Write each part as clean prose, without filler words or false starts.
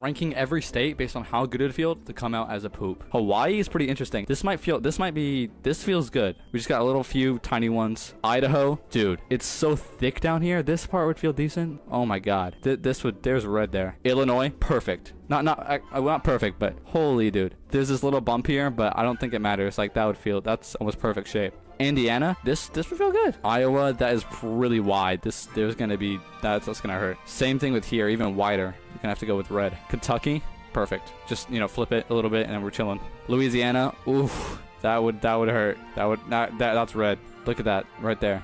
ranking every state based on how good it feels to come out as a poop. Hawaii is pretty interesting. This feels good. We just got a little few tiny ones. Idaho, dude, it's so thick down here. This part would feel decent. Oh my God, there's red there. Illinois, perfect. Not perfect, but holy dude. There's this little bump here, but I don't think it matters. Like that's almost perfect shape. Indiana, this would feel good. Iowa, that is really wide. That's gonna hurt. Same thing with here, even wider. You're gonna have to go with red. Kentucky, perfect. Just flip it a little bit and then we're chilling. Louisiana, oof, that would hurt. That's red. Look at that right there.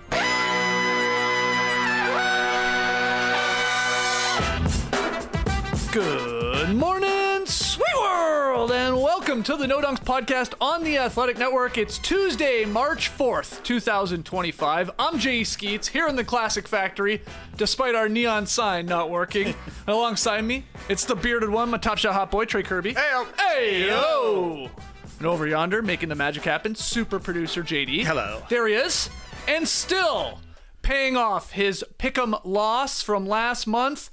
Good morning, sweet world, and welcome to the No Dunks podcast on the Athletic Network. It's Tuesday, March 4th, 2025. I'm Jay Skeets here in the Classic Factory, despite our neon sign not working. And alongside me, it's the bearded one, my top shot hot boy, Trey Kirby. Hey-o. Hey-o. And over yonder, making the magic happen, super producer JD. Hello. There he is. And still paying off his pick'em loss from last month.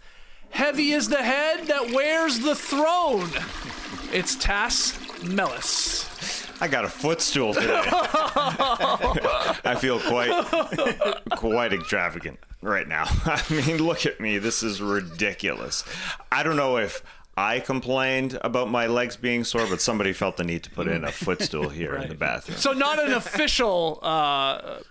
Heavy is the head that wears the throne. It's Tass Mellis. I got a footstool today. I feel quite extravagant right now. I mean, look at me. This is ridiculous. I don't know if I complained about my legs being sore, but somebody felt the need to put in a footstool here in the bathroom. So not an official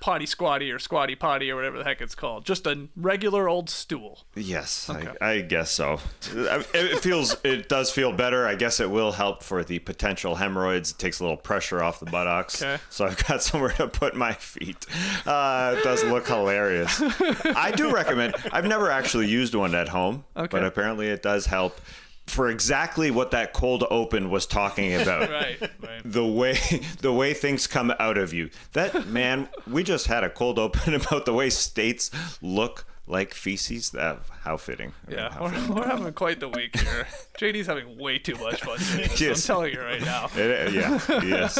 potty squatty or squatty potty or whatever the heck it's called. Just a regular old stool. Yes, okay. I guess so. It does feel better. I guess it will help for the potential hemorrhoids. It takes a little pressure off the buttocks. Okay. So I've got somewhere to put my feet. It does look hilarious. I do recommend. I've never actually used one at home, but apparently it does help. For exactly what that cold open was talking about. Right. The way things come out of you. That, man, we just had a cold open about the way states look like feces. How fitting. Yeah, we're having quite the week here. JD's having way too much fun doing this. Yes. I'm telling you right now. Yes.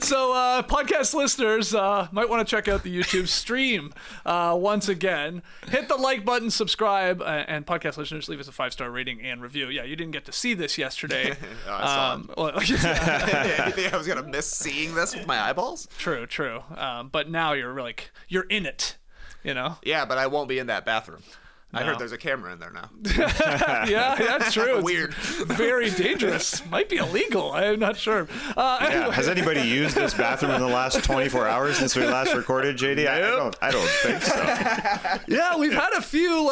So podcast listeners might want to check out the YouTube stream once again. Hit the like button, subscribe, and podcast listeners, leave us a 5-star rating and review. Yeah, you didn't get to see this yesterday. I saw it. You think I was going to miss seeing this with my eyeballs? True. But now you're in it, Yeah, but I won't be in that bathroom. I heard there's a camera in there now. Yeah, that's true. Weird. Very dangerous. Might be illegal. I'm not sure. Anyway. Has anybody used this bathroom in the last 24 hours since we last recorded, JD? Nope. I don't think so. Yeah, we've had a few,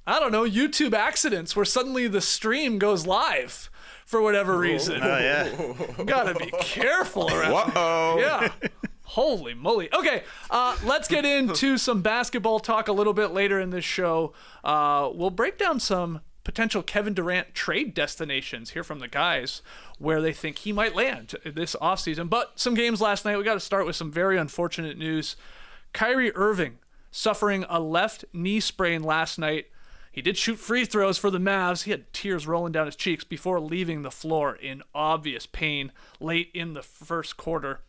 YouTube accidents where suddenly the stream goes live for whatever reason. Oh, yeah. Gotta be careful around. Whoa. Yeah. Holy moly. Okay, let's get into some basketball talk a little bit later in this show. We'll break down some potential Kevin Durant trade destinations, hear from the guys where they think he might land this offseason. But some games last night, we got to start with some very unfortunate news. Kyrie Irving suffering a left knee sprain last night. He did shoot free throws for the Mavs. He had tears rolling down his cheeks before leaving the floor in obvious pain late in the first quarter.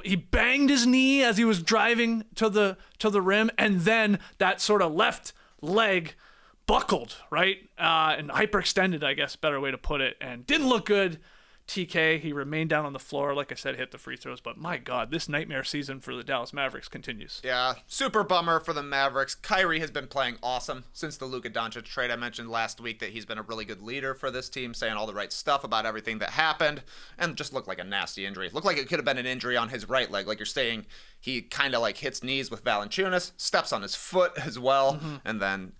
He banged his knee as he was driving to the rim, and then that sort of left leg buckled, right? And hyperextended, I guess, better way to put it, and didn't look good. TK, he remained down on the floor, like I said, hit the free throws, but my God, this nightmare season for the Dallas Mavericks continues. Yeah, super bummer for the Mavericks. Kyrie has been playing awesome since the Luka Doncic trade. I mentioned last week that he's been a really good leader for this team, saying all the right stuff about everything that happened, and just looked like a nasty injury. Looked like it could have been an injury on his right leg, like you're saying. He kind of hits knees with Valanciunas, steps on his foot as well, and then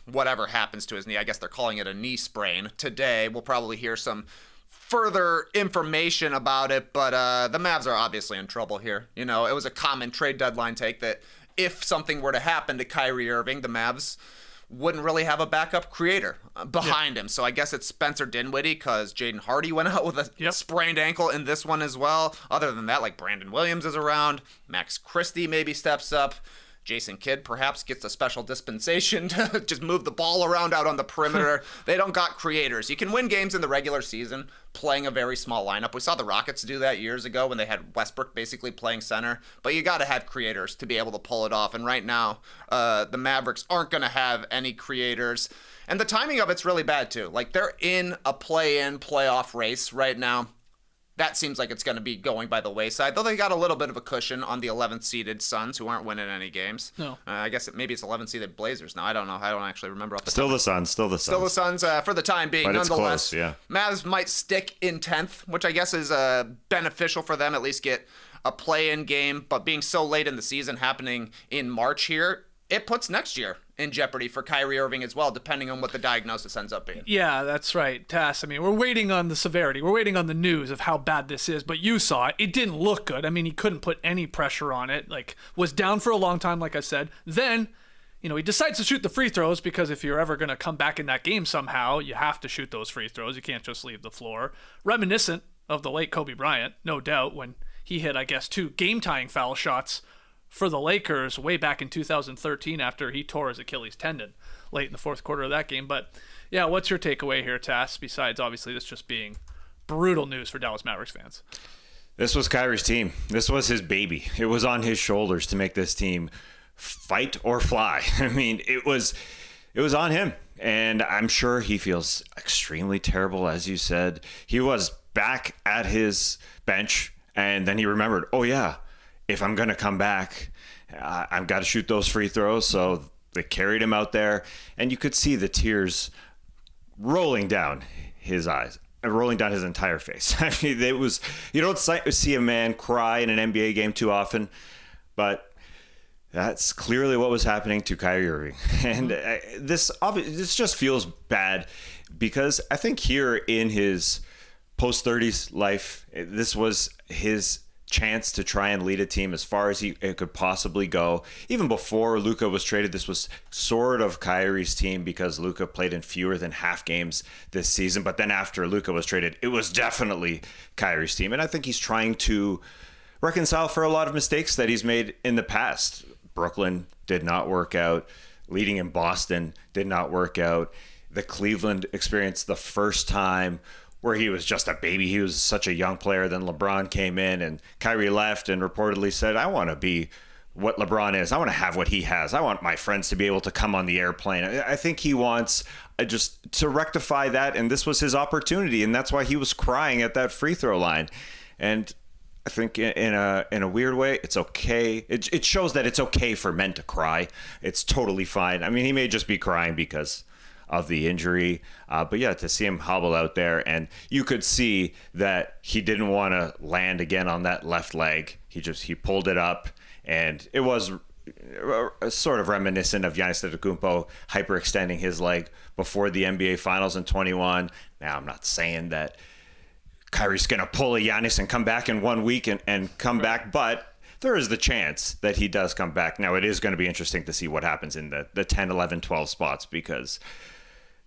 whatever happens to his knee, I guess they're calling it a knee sprain. Today, we'll probably hear some further information about it, but the Mavs are obviously in trouble here. It was a common trade deadline take that if something were to happen to Kyrie Irving, the Mavs wouldn't really have a backup creator behind him. So I guess it's Spencer Dinwiddie because Jaden Hardy went out with a sprained ankle in this one as well. Other than that, Brandon Williams is around. Max Christie maybe steps up. Jason Kidd perhaps gets a special dispensation to just move the ball around out on the perimeter. They don't got creators. You can win games in the regular season playing a very small lineup. We saw the Rockets do that years ago when they had Westbrook basically playing center. But you got to have creators to be able to pull it off. And right now, the Mavericks aren't going to have any creators. And the timing of it's really bad too. Like, they're in a play-in playoff race right now. That seems like it's going to be going by the wayside, though they got a little bit of a cushion on the 11th seeded Suns, who aren't winning any games. No. I guess maybe it's 11th seeded Blazers now. I don't know. I don't actually remember. Still the Suns. Still the Suns for the time being. But nonetheless, it's close, yeah. Mavs might stick in 10th, which I guess is beneficial for them, at least get a play-in game. But being so late in the season, happening in March here, it puts next year in jeopardy for Kyrie Irving as well, depending on what the diagnosis ends up being. Yeah, that's right, Tass. I mean, we're waiting on the severity. We're waiting on the news of how bad this is, but you saw it. It didn't look good. I mean, he couldn't put any pressure on it. Like, was down for a long time, like I said. Then, he decides to shoot the free throws because if you're ever going to come back in that game somehow, you have to shoot those free throws. You can't just leave the floor. Reminiscent of the late Kobe Bryant, no doubt, when he hit, I guess, 2 game-tying foul shots for the Lakers way back in 2013 after he tore his Achilles tendon late in the fourth quarter of that game. But yeah, what's your takeaway here, Tass, besides obviously this just being brutal news for Dallas Mavericks fans? This was Kyrie's team. This was his baby. It was on his shoulders to make this team fight or fly. I mean, it was on him. And I'm sure he feels extremely terrible, as you said. He was back at his bench, and then he remembered, oh yeah, if I'm going to come back, I've got to shoot those free throws. So they carried him out there, and you could see the tears rolling down his eyes, rolling down his entire face. I mean, you don't see a man cry in an NBA game too often, but that's clearly what was happening to Kyrie Irving. And this just feels bad because I think here in his post-30s life, this was his chance to try and lead a team as far as it could possibly go. Even before Luka was traded, this was sort of Kyrie's team because Luka played in fewer than half games this season. But then after Luka was traded, it was definitely Kyrie's team. And I think he's trying to reconcile for a lot of mistakes that he's made in the past. Brooklyn did not work out. Leading in Boston did not work out. The Cleveland experience, the first time where he was just a baby. He was such a young player. Then LeBron came in and Kyrie left and reportedly said, I want to be what LeBron is. I want to have what he has. I want my friends to be able to come on the airplane. I think he wants just to rectify that. And this was his opportunity. And that's why he was crying at that free throw line. And I think in a weird way, it's okay. It shows that it's okay for men to cry. It's totally fine. I mean, he may just be crying because of the injury. But yeah, to see him hobble out there, and you could see that he didn't want to land again on that left leg. He pulled it up, and it was sort of reminiscent of Giannis Antetokounmpo hyperextending his leg before the NBA Finals in 21. Now, I'm not saying that Kyrie's going to pull a Giannis and come back in 1 week and come back, but there is the chance that he does come back. Now, it is going to be interesting to see what happens in the 10, 11, 12 spots because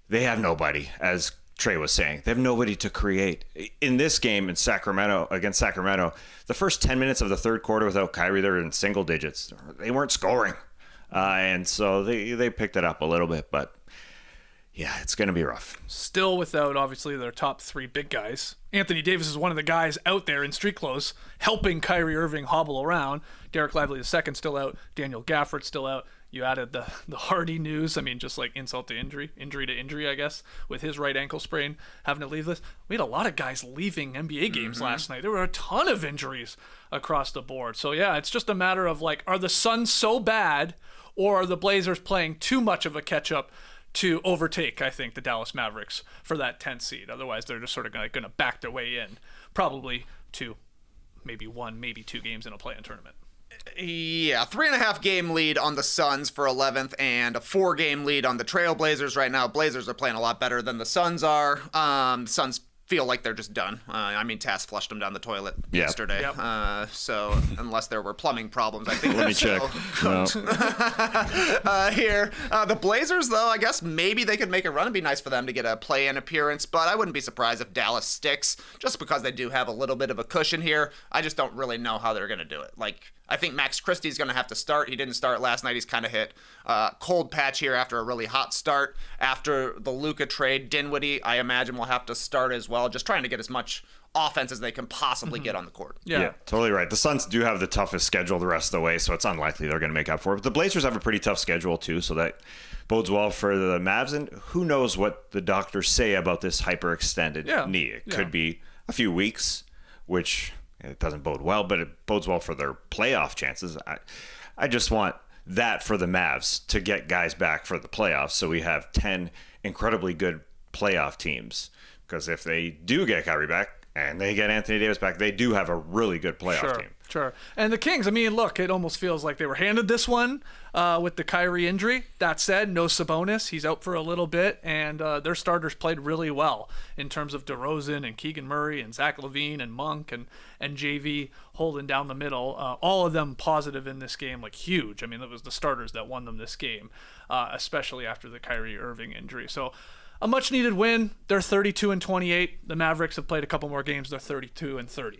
they have nobody, as Trey was saying. They have nobody to create. In this game against Sacramento, the first 10 minutes of the third quarter without Kyrie, they were in single digits. They weren't scoring. And so they picked it up a little bit, but yeah, it's going to be rough. Still without, obviously, their top 3 big guys. Anthony Davis is one of the guys out there in street clothes helping Kyrie Irving hobble around. Derek Lively II still out. Daniel Gafford still out. You added the Hardy news. I mean, just like insult to injury to injury, I guess, with his right ankle sprain, having to leave this. We had a lot of guys leaving NBA games last night. There were a ton of injuries across the board. So, yeah, it's just a matter of, like, are the Suns so bad or are the Blazers playing too much of a catch-up to overtake, I think, the Dallas Mavericks for that 10th seed? Otherwise, they're just sort of going to back their way in, probably to maybe 1, maybe 2 games in a play-in tournament. Yeah, 3.5 game lead on the Suns for 11th and a 4 game lead on the Trailblazers right now. Blazers are playing a lot better than the Suns are. Suns feel like they're just done. I mean, Tass flushed them down the toilet yesterday. Yep. So unless there were plumbing problems, I think. Let me check. No. Here, the Blazers, though, I guess maybe they could make a run. It'd be nice for them to get a play-in appearance, but I wouldn't be surprised if Dallas sticks, just because they do have a little bit of a cushion here. I just don't really know how they're going to do it. Like, I think Max Christie's going to have to start. He didn't start last night. He's kind of hit cold patch here after a really hot start. After the Luka trade, Dinwiddie, I imagine, will have to start as well, just trying to get as much offense as they can possibly get on the court. Yeah, totally right. The Suns do have the toughest schedule the rest of the way, so it's unlikely they're going to make up for it. But the Blazers have a pretty tough schedule too, so that bodes well for the Mavs. And who knows what the doctors say about this hyperextended knee. It could be a few weeks, which it doesn't bode well, but it bodes well for their playoff chances. I just want that for the Mavs to get guys back for the playoffs, so we have 10 incredibly good playoff teams. Because if they do get Kyrie back, and they get Anthony Davis back, they do have a really good playoff team. Sure. And the Kings, I mean, look, it almost feels like they were handed this one with the Kyrie injury. That said, no Sabonis. He's out for a little bit, and their starters played really well in terms of DeRozan and Keegan Murray and Zach LaVine and Monk and JV holding down the middle. All of them positive in this game, like huge. I mean, it was the starters that won them this game, especially after the Kyrie Irving injury. So a much-needed win. They're 32-28. The Mavericks have played a couple more games. They're 32-30.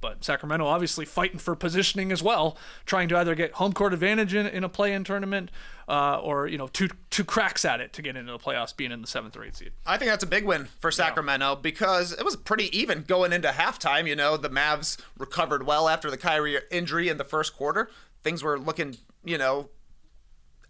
But Sacramento obviously fighting for positioning as well, trying to either get home court advantage in a play-in tournament or, two cracks at it to get into the playoffs, being in the 7th or 8th seed. I think that's a big win for Sacramento because it was pretty even going into halftime. The Mavs recovered well after the Kyrie injury in the first quarter. Things were looking,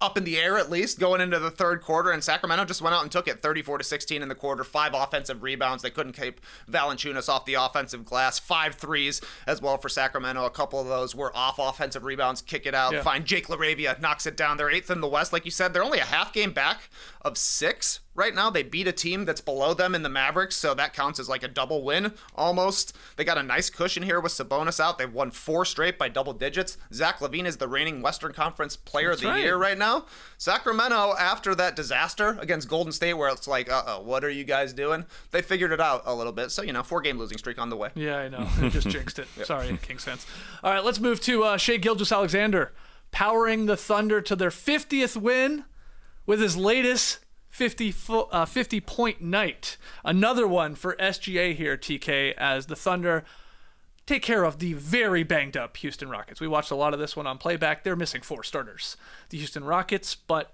up in the air at least going into the third quarter, and Sacramento just went out and took it 34-16 in the quarter. 5 offensive rebounds. They couldn't keep Valanciunas off the offensive glass. 5 threes as well for Sacramento. A couple of those were off offensive rebounds. Kick it out. Fine. Jake LaRavia knocks it down. They're 8th in the West. Like you said, they're only a half game back of 6 right now. They beat a team that's below them in the Mavericks, so that counts as like a double win almost. They got a nice cushion here with Sabonis out. They've won 4 straight by double digits. Zach LaVine is the reigning Western Conference Player of the Year right now. Sacramento, after that disaster against Golden State where it's like, what are you guys doing? They figured it out a little bit. So, 4-game losing streak on the way. Yeah, I know. It just jinxed it. Sorry, Kings fans. All right, let's move to Shai Gilgeous-Alexander powering the Thunder to their 50th win with his latest 50-point night. Another one for SGA here, TK, as the Thunder take care of the very banged up Houston Rockets. We watched a lot of this one on playback. They're missing 4 starters. The Houston Rockets, but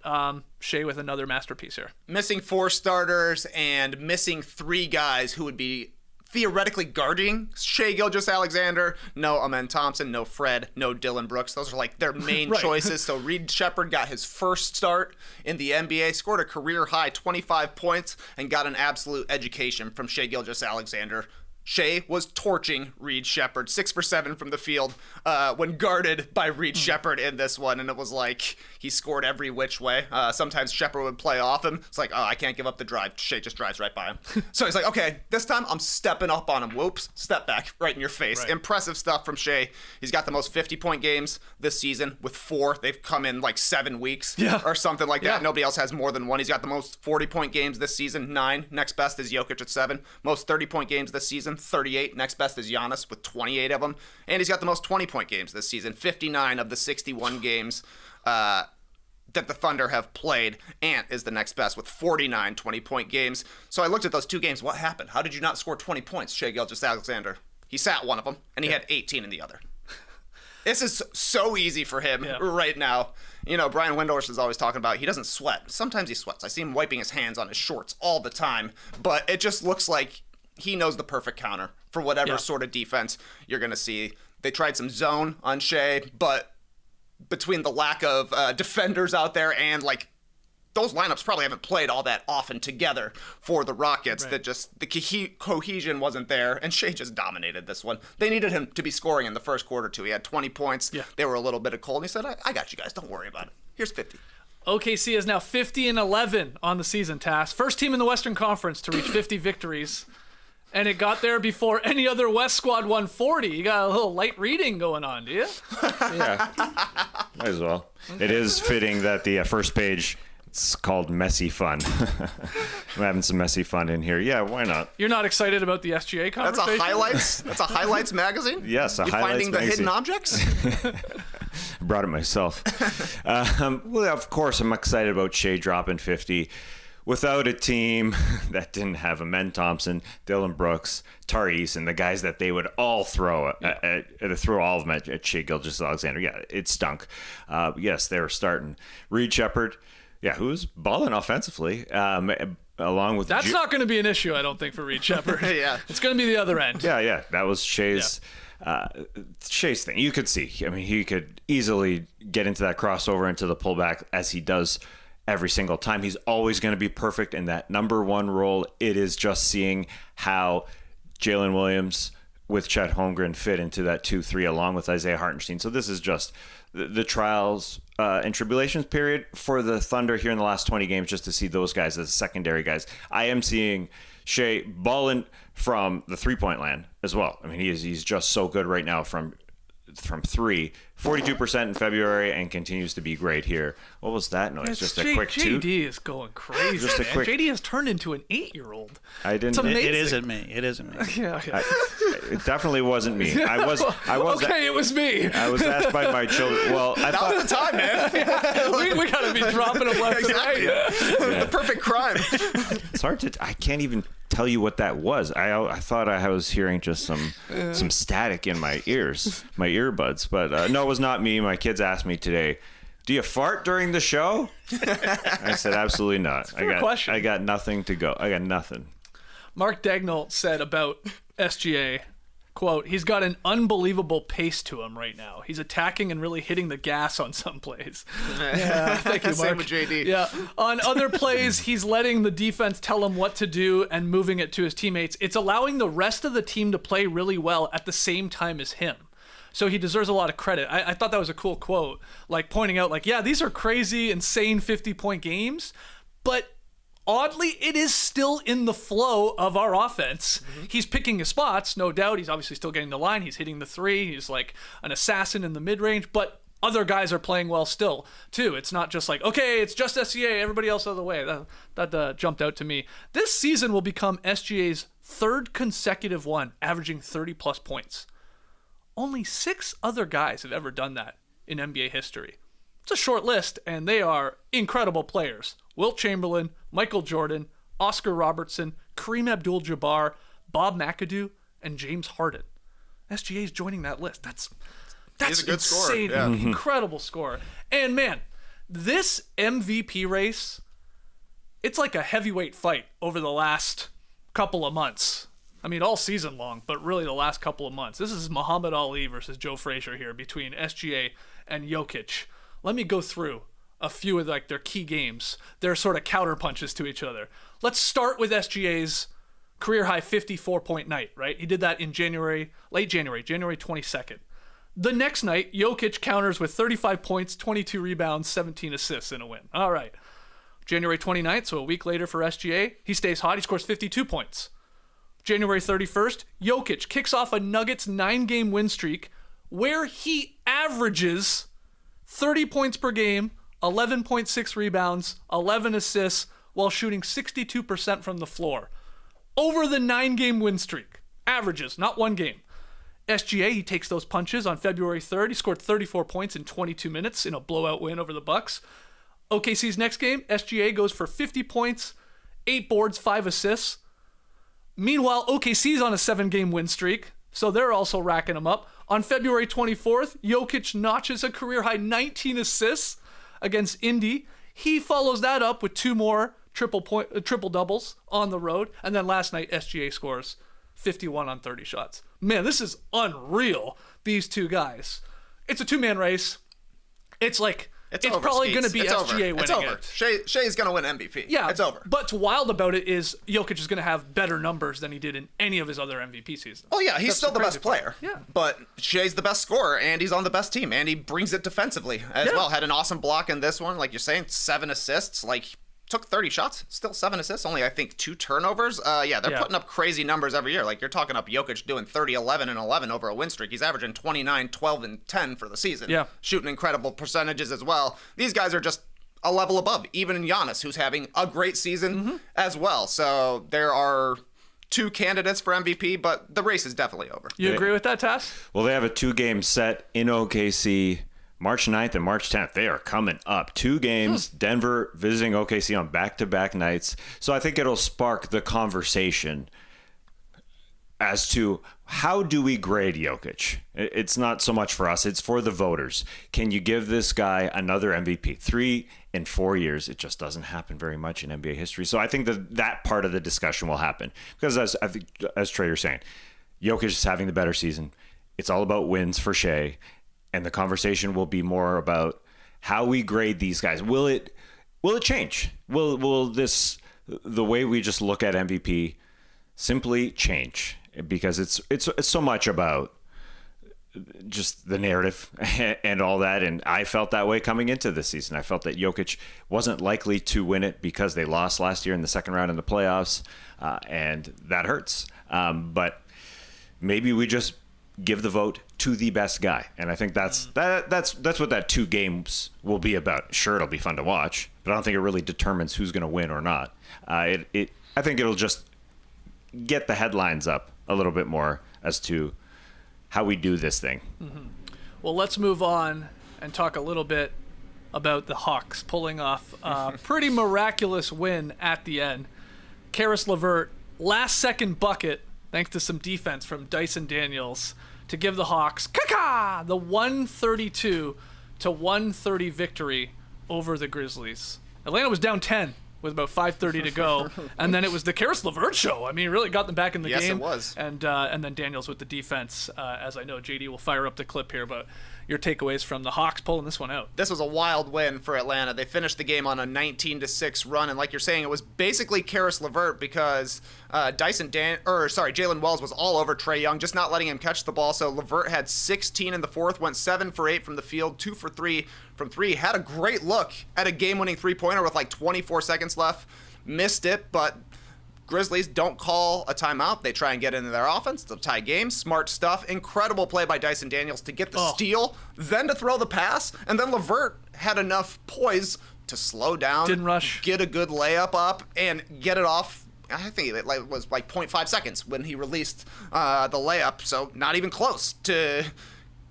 Shai with another masterpiece here. Missing 4 starters and missing 3 guys who would be theoretically guarding Shai Gilgeous-Alexander. No Amen Thompson, no Fred, no Dylan Brooks. Those are like their main choices. So Reed Shepherd got his first start in the NBA, scored a career-high 25 points, and got an absolute education from Shai Gilgeous-Alexander. Shai was torching Reed Shepherd, 6 for 7 from the field when guarded by Reed Shepherd in this one, and it was like he scored every which way. Sometimes Shepherd would play off him. It's like, I can't give up the drive. Shai just drives right by him. So he's like, okay, this time I'm stepping up on him. Whoops, step back, right in your face. Right. Impressive stuff from Shai. He's got the most 50-point games this season with 4. They've come in like 7 weeks or something like that. Nobody else has more than 1. He's got the most 40-point games this season, 9. Next best is Jokic at 7. Most 30-point games this season, 38. Next best is Giannis with 28 of them. And he's got the most 20-point games this season, 59 of the 61 games that the Thunder have played. Ant is the next best with 49 20-point games. So I looked at those 2 games. What happened? How did you not score 20 points, Shai Gilgeous-Alexander? He sat one of them, and he had 18 in the other. This is so easy for him right now. Brian Windhorst is always talking about he doesn't sweat. Sometimes he sweats. I see him wiping his hands on his shorts all the time. But it just looks like he knows the perfect counter for whatever sort of defense you're going to see. They tried some zone on Shai, but between the lack of defenders out there and those lineups probably haven't played all that often together for the Rockets, that just the cohesion wasn't there, and Shai just dominated this one. They needed him to be scoring in the first quarter too. He had 20 points. They were a little bit of cold, and he said, I got you guys. Don't worry about it. Here's 50. OKC is now 50-11 on the season, Tass. First team in the Western Conference to reach 50 victories. And it got there before any other West squad won 40. You got a little light reading going on, do you? Yeah, might as well. It is fitting that the first page, it's called Messy Fun. I'm having some messy fun in here. Yeah, why not? You're not excited about the SGA conversation? That's a highlights magazine? Yes, a you highlights finding magazine. The hidden objects? Brought it myself. Well, of course, I'm excited about Shai dropping 50. without a team that didn't have Amen Thompson, Dylan Brooks, Tari Eason, the guys that they would all throw throw all of them at Shai Gilgeous-Alexander. Yeah, it stunk. Yes, they were starting. Reed Shepherd, who was balling offensively, along with that's not going to be an issue, I don't think, for Reed Shepherd. Yeah, it's going to be the other end. Yeah, that was Shai's thing. You could see. I mean, he could easily get into that crossover, into the pullback, as he does every single time. He's always going to be perfect in that number one role. It is just seeing how Jalen Williams with Chet Holmgren fit into that 2-3 along with Isaiah Hartenstein. So this is just the trials and tribulations period for the Thunder here in the last 20 games, just to see those guys as secondary guys. I am seeing Shai balling from the three-point land as well. I mean, he's just so good right now from three, 42% in February, and continues to be great here. What was that noise? Just a quick two? JD is going crazy. Just a quick. JD has turned into an 8-year-old. I didn't. It's amazing. It isn't me. It isn't me. Yeah. It definitely wasn't me. I was. Okay, it was me. I was asked by my children. Well, I thought was the time, man. we gotta be dropping them left and right. The perfect crime. It's hard to. I can't even tell you what that was. I thought I was hearing just some static in my ears, my earbuds. But no, it was not me. My kids asked me today, "Do you fart during the show?" I said, "Absolutely not. I got nothing to go. I got nothing." Mark Dagnall said about SGA, quote, "He's got an unbelievable pace to him right now. He's attacking and really hitting the gas on some plays." Yeah, thank you, Mark. Same with JD. Yeah. On other plays, he's letting the defense tell him what to do and moving it to his teammates. It's allowing the rest of the team to play really well at the same time as him. So he deserves a lot of credit. I thought that was a cool quote, like pointing out, like, yeah, these are crazy, insane 50-point games, but oddly, it is still in the flow of our offense. Mm-hmm. He's picking his spots, no doubt. He's obviously still getting the line. He's hitting the three. He's like an assassin in the mid-range, but other guys are playing well still, too. It's not just like, okay, it's just SGA, everybody else out of the way. That jumped out to me. This season will become SGA's third consecutive one, averaging 30-plus points. Only 6 other guys have ever done that in NBA history. It's a short list, and they are incredible players. Wilt Chamberlain, Michael Jordan, Oscar Robertson, Kareem Abdul-Jabbar, Bob McAdoo, and James Harden. SGA's joining that list. That's He's a good insane, scorer. Yeah. Incredible score. And man, this MVP race, it's like a heavyweight fight over the last couple of months. I mean, all season long, but really the last couple of months. This is Muhammad Ali versus Joe Frazier here between SGA and Jokic. Let me go through a few of like their key games, their sort of counter punches to each other. Let's start with SGA's career high 54-point night, right? He did that in late January 22nd. The next night, Jokic counters with 35 points, 22 rebounds, 17 assists in a win. All right. January 29th, so a week later for SGA, he stays hot. He scores 52 points. January 31st, Jokic kicks off a Nuggets 9-game win streak where he averages 30 points per game, 11.6 rebounds, 11 assists, while shooting 62% from the floor. Over the 9-game win streak. Averages, not one game. SGA, he takes those punches on February 3rd. He scored 34 points in 22 minutes in a blowout win over the Bucks. OKC's next game, SGA goes for 50 points, 8 boards, 5 assists. Meanwhile, OKC's on a 7-game win streak, so they're also racking them up. On February 24th, Jokic notches a career-high 19 assists against Indy. He follows that up with 2 more triple doubles on the road. And then last night, SGA scores 51 on 30 shots. Man, this is unreal, these two guys. It's a 2-man race. It's like... It's probably going to be SGA winning it. Shai's going to win MVP. Yeah, it's over. But what's wild about it is Jokic is going to have better numbers than he did in any of his other MVP seasons. Oh, yeah, he's still the best player. Yeah. But Shai's the best scorer, and he's on the best team, and he brings it defensively as well. Had an awesome block in this one, like you're saying, 7 assists. Like, took 30 shots, still 7 assists, only, I think, 2 turnovers. They're putting up crazy numbers every year. Like, you're talking up Jokic doing 30, 11, and 11 over a win streak. He's averaging 29, 12, and 10 for the season. Yeah. Shooting incredible percentages as well. These guys are just a level above, even in Giannis, who's having a great season as well. So there are 2 candidates for MVP, but the race is definitely over. You agree with that, Tass? Well, they have a 2-game set in OKC March 9th and March 10th, they are coming up. 2 games, Denver visiting OKC on back-to-back nights. So I think it'll spark the conversation as to how do we grade Jokic? It's not so much for us, it's for the voters. Can you give this guy another MVP? 3 in 4 years, it just doesn't happen very much in NBA history. So I think that part of the discussion will happen. Because as Trey was saying, Jokic is having the better season. It's all about wins for Shea. And the conversation will be more about how we grade these guys. Will it change? Will the way we just look at MVP simply change? Because it's so much about just the narrative and all that. And I felt that way coming into this season. I felt that Jokic wasn't likely to win it because they lost last year in the second round in the playoffs, and that hurts. But maybe we just give the vote to the best guy, and I think that's what that 2 games will be about. Sure, it'll be fun to watch, but I don't think it really determines who's going to win or not. I think it'll just get the headlines up a little bit more as to how we do this thing. Mm-hmm. Well, let's move on and talk a little bit about the Hawks pulling off a pretty miraculous win at the end. Caris LeVert, last second bucket, thanks to some defense from Dyson Daniels, to give the Hawks the 132-130 victory over the Grizzlies. Atlanta was down 10 with about 5:30 to go, and then it was the Caris LeVert show. I mean, it really got them back in the game. Yes, it was. And then Daniels with the defense, as I know JD will fire up the clip here, but your takeaways from the Hawks pulling this one out. This was a wild win for Atlanta. They finished the game on a 19-6 run, and like you're saying, it was basically Caris LeVert because Jalen Wells was all over Trae Young, just not letting him catch the ball. So LeVert had 16 in the fourth, went 7 for 8 from the field, 2 for 3 from 3. Had a great look at a game-winning three-pointer with like 24 seconds left. Missed it, but Grizzlies don't call a timeout. They try and get into their offense. They'll tie games. Smart stuff. Incredible play by Dyson Daniels to get the steal, then to throw the pass, and then LeVert had enough poise to slow down, didn't rush, get a good layup up, and get it off. I think it was like 0.5 seconds when he released the layup, so not even close to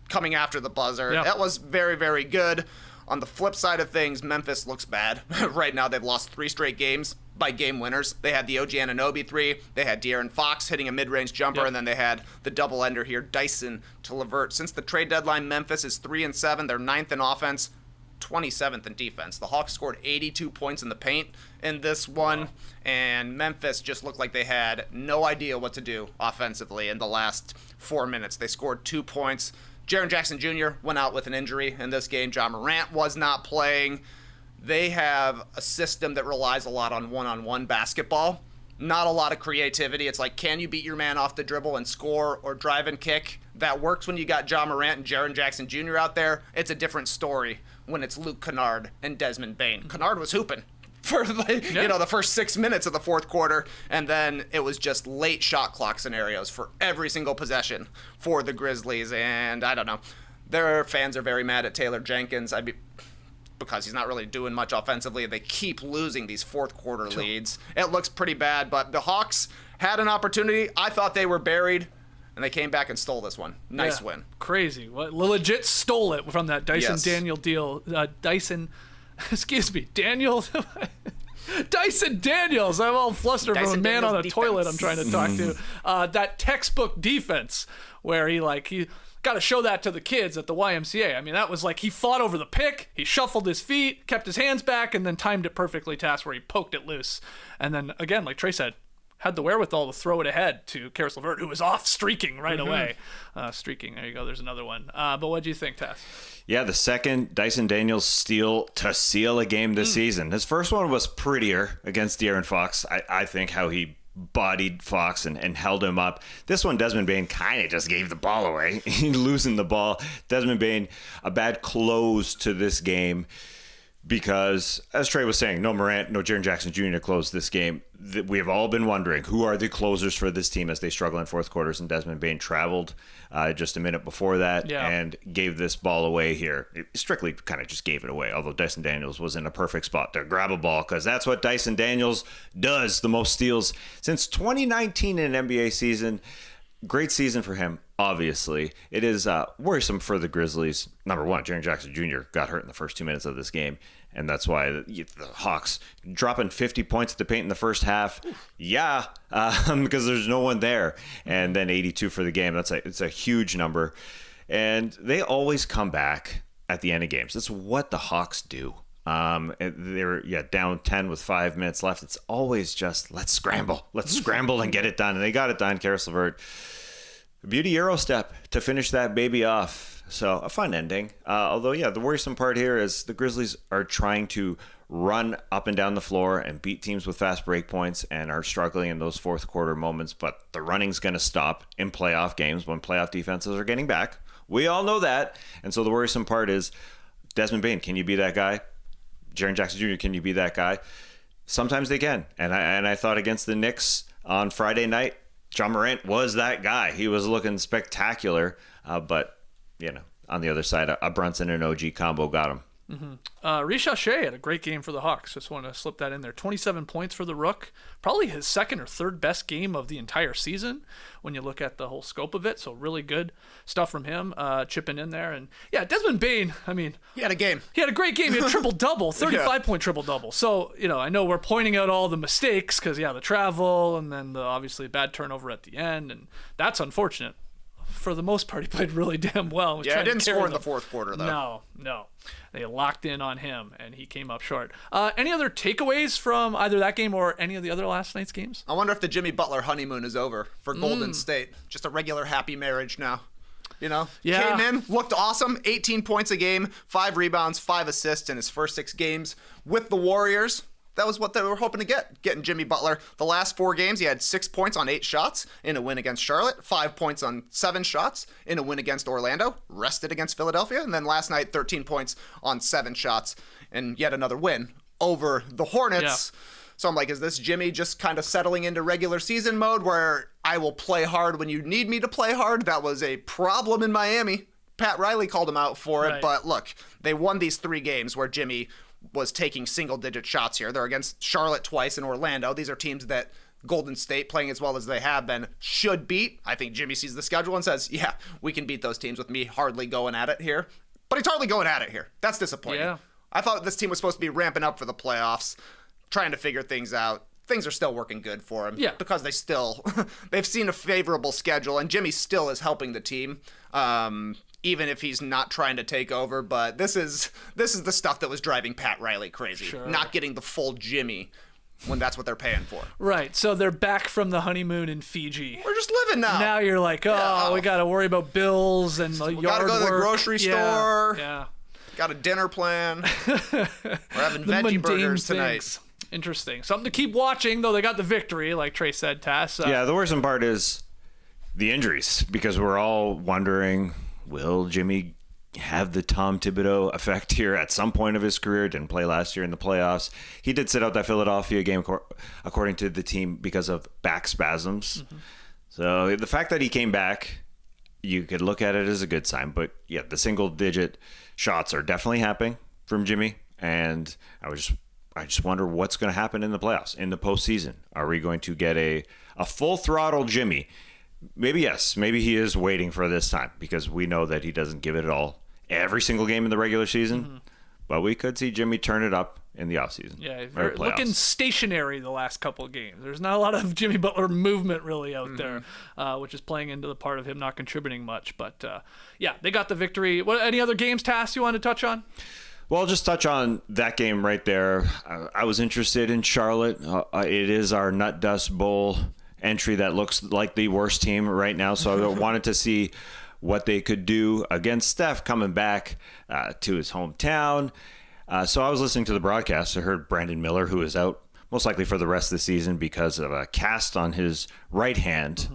coming after the buzzer. Yep. That was very, very good. On the flip side of things, Memphis looks bad. Right now, they've lost 3 straight games by game winners. They had the OG Anunoby 3, they had De'Aaron Fox hitting a mid-range jumper, and then they had the double-ender here, Dyson to LeVert. Since the trade deadline, Memphis is 3-7. They're 9th in offense, 27th in defense. The Hawks scored 82 points in the paint in this one, and Memphis just looked like they had no idea what to do offensively in the last 4 minutes. They scored 2 points. Jaren Jackson Jr. went out with an injury in this game. Ja Morant was not playing. They have a system that relies a lot on one-on-one basketball. Not a lot of creativity. It's like, can you beat your man off the dribble and score or drive and kick? That works when you got Ja Morant and Jaren Jackson Jr. out there. It's a different story when it's Luke Kennard and Desmond Bane. Kennard was hooping for the first 6 minutes of the fourth quarter, and then it was just late shot clock scenarios for every single possession for the Grizzlies. And I don't know, their fans are very mad at Taylor Jenkins because he's not really doing much offensively. They keep losing these fourth quarter leads. It looks pretty bad, but the Hawks had an opportunity. I thought they were buried, and they came back and stole this one. Nice win. Crazy. Legit stole it from that Dyson Daniel deal. Dyson Daniels. I'm all flustered Dyson from a man Daniels on a defense. toilet I'm trying to talk to. That textbook defense where he got to show that to the kids at the YMCA. I mean, that was like he fought over the pick, he shuffled his feet, kept his hands back, and then timed it perfectly where he poked it loose. And then, again, like Trey said, had the wherewithal to throw it ahead to Caris LeVert, who was off streaking right away. Streaking, there you go, there's another one. But what do you think, Tess? Yeah, the second Dyson Daniels steal to seal a game this season. His first one was prettier against De'Aaron Fox. I think how he bodied Fox and held him up. This one, Desmond Bane kind of just gave the ball away. He losing the ball. Desmond Bane, a bad close to this game because, as Trey was saying, no Morant, no Jaren Jackson Jr. to close this game. We have all been wondering who are the closers for this team as they struggle in fourth quarters, and Desmond Bane traveled just a minute before that and gave this ball away here. It strictly kind of just gave it away, although Dyson Daniels was in a perfect spot to grab a ball because that's what Dyson Daniels does, the most steals since 2019 in an NBA season. Great season for him. obviously. It is worrisome for the Grizzlies. Number one, Jaren Jackson Jr. got hurt in the first 2 minutes of this game, and that's why the Hawks dropping 50 points at the paint in the first half. Yeah, because there's no one there. And then 82 for the game. It's a huge number. And they always come back at the end of games. That's what the Hawks do. They're down 10 with 5 minutes left. It's always just, let's scramble and get it done. And they got it done. Caris LeVert, beauty Euro step to finish that baby off. So a fun ending. Although, the worrisome part here is the Grizzlies are trying to run up and down the floor and beat teams with fast break points and are struggling in those fourth quarter moments. But the running's going to stop in playoff games when playoff defenses are getting back. We all know that. And so the worrisome part is, Desmond Bane, can you be that guy? Jaren Jackson Jr., can you be that guy? Sometimes they can. And I thought against the Knicks on Friday night, Ja Morant was that guy. He was looking spectacular. But, on the other side, a Brunson and OG combo got him. Risha Shea had a great game for the Hawks. Just want to slip that in there. 27 points for the Rook. Probably his second or third best game of the entire season when you look at the whole scope of it. So really good stuff from him, chipping in there. And Desmond Bane, he had a game. He had a great game. He had triple-double, 35-point triple-double. So, I know we're pointing out all the mistakes because, the travel and then the obviously bad turnover at the end. And that's unfortunate. For the most part, he played really damn well. He didn't score in the fourth quarter, though. No. They locked in on him, and he came up short. Any other takeaways from either that game or any of the other last night's games? I wonder if the Jimmy Butler honeymoon is over for Golden State. Just a regular happy marriage now. Came in, looked awesome, 18 points a game, 5 rebounds, 5 assists in his first 6 games with the Warriors. That was what they were hoping to getting Jimmy Butler. The last 4 games, he had 6 points on 8 shots in a win against Charlotte, 5 points on 7 shots in a win against Orlando, rested against Philadelphia, and then last night, 13 points on 7 shots and yet another win over the Hornets. Yeah. So I'm like, is this Jimmy just kind of settling into regular season mode where I will play hard when you need me to play hard? That was a problem in Miami. Pat Riley called him out for it, right. But look, they won these 3 games where Jimmy was taking single-digit shots here. They're against Charlotte twice and Orlando. These are teams that Golden State, playing as well as they have been, should beat. I think Jimmy sees the schedule and says, we can beat those teams with me hardly going at it here. But he's hardly going at it here. That's disappointing. Yeah. I thought this team was supposed to be ramping up for the playoffs, trying to figure things out. Things are still working good for him because they've seen a favorable schedule, and Jimmy still is helping the team. Even if he's not trying to take over, but this is the stuff that was driving Pat Riley crazy. Sure. Not getting the full Jimmy when that's what they're paying for. Right. So they're back from the honeymoon in Fiji. We're just living now. Now you're like, we got to worry about bills and the yard work. Got to go to the grocery store. Yeah. Got a dinner plan. We're having veggie burgers tonight. Interesting. Something to keep watching, though they got the victory, like Trey said, Tass. The worrisome part is the injuries, because we're all wondering, will Jimmy have the Tom Thibodeau effect here at some point of his career? Didn't play last year in the playoffs. He did sit out that Philadelphia game, according to the team, because of back spasms. Mm-hmm. So the fact that he came back, you could look at it as a good sign. But the single-digit shots are definitely happening from Jimmy. And I just wonder what's going to happen in the playoffs, in the postseason. Are we going to get a full-throttle Jimmy? Maybe yes. Maybe he is waiting for this time, because we know that he doesn't give it all every single game in the regular season. Mm-hmm. But we could see Jimmy turn it up in the offseason. Yeah, looking stationary the last couple of games. There's not a lot of Jimmy Butler movement really out there, which is playing into the part of him not contributing much. But they got the victory. Any other games, Tass, you want to touch on? Well, I'll just touch on that game right there. I was interested in Charlotte. It is our Nut Dust Bowl entry that looks like the worst team right now. So I wanted to see what they could do against Steph coming back to his hometown. So I was listening to the broadcast. I heard Brandon Miller, who is out most likely for the rest of the season because of a cast on his right hand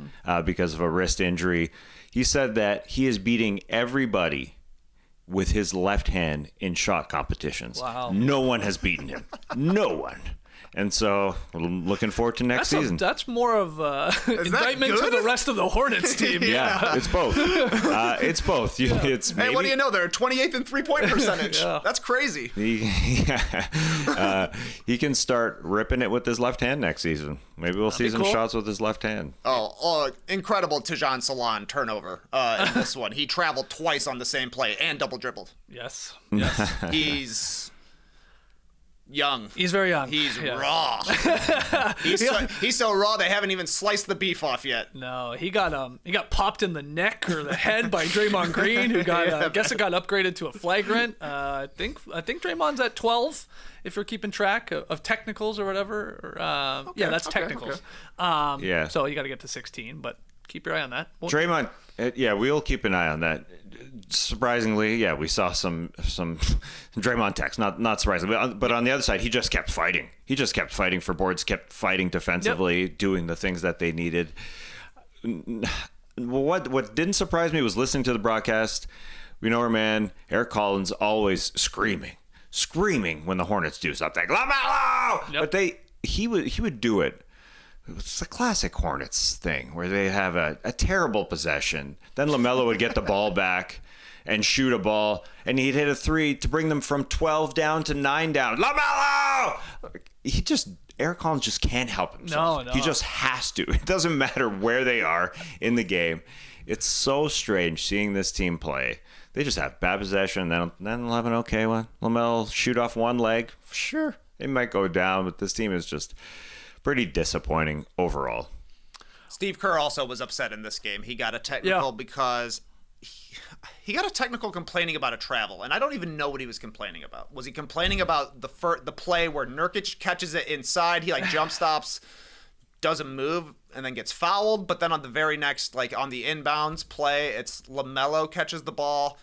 because of a wrist injury. He said that he is beating everybody with his left hand in shot competitions. Wow. No one has beaten him. No one. And so looking forward to next season. That's more of indictment to the rest of the Hornets team. Yeah, it's both. It's both. It's maybe, hey, what do you know? They're 28th in three-point percentage. That's crazy. He can start ripping it with his left hand next season. Maybe we'll see some shots with his left hand. Oh, incredible Tajon Salon turnover in this one. He traveled twice on the same play and double dribbled. Yes. He's young. He's very young. He's raw. He's so raw they haven't even sliced the beef off yet. No, he got popped in the neck or the head by Draymond Green, who got I guess it got upgraded to a flagrant. I think Draymond's at 12 if you're keeping track of technicals or whatever. Yeah, that's technicals. Okay. So you got to get to 16, but keep your eye on that. Draymond, we'll keep an eye on that. Surprisingly, we saw some Draymond techs, not surprisingly, but on the other side, he just kept fighting. He just kept fighting for boards, kept fighting defensively, doing the things that they needed. What didn't surprise me was listening to the broadcast. We know our man Eric Collins always screaming when the Hornets do something. LaMelo! Yep. But he would do it. It's a classic Hornets thing where they have a terrible possession. Then LaMelo would get the ball back and shoot a ball, and he'd hit a three to bring them from 12 down to 9 down. LaMelo! Eric Collins just can't help himself. No. He just has to. It doesn't matter where they are in the game. It's so strange seeing this team play. They just have bad possession, then they'll have an okay one. LaMelo shoot off one leg. Sure, it might go down, but this team is just pretty disappointing overall. Steve Kerr also was upset in this game. He got a technical because he got a technical complaining about a travel, and I don't even know what he was complaining about. Was he complaining about the play where Nurkic catches it inside? He jump stops, doesn't move, and then gets fouled. But then on the very next, on the inbounds play, it's LaMelo catches the ball.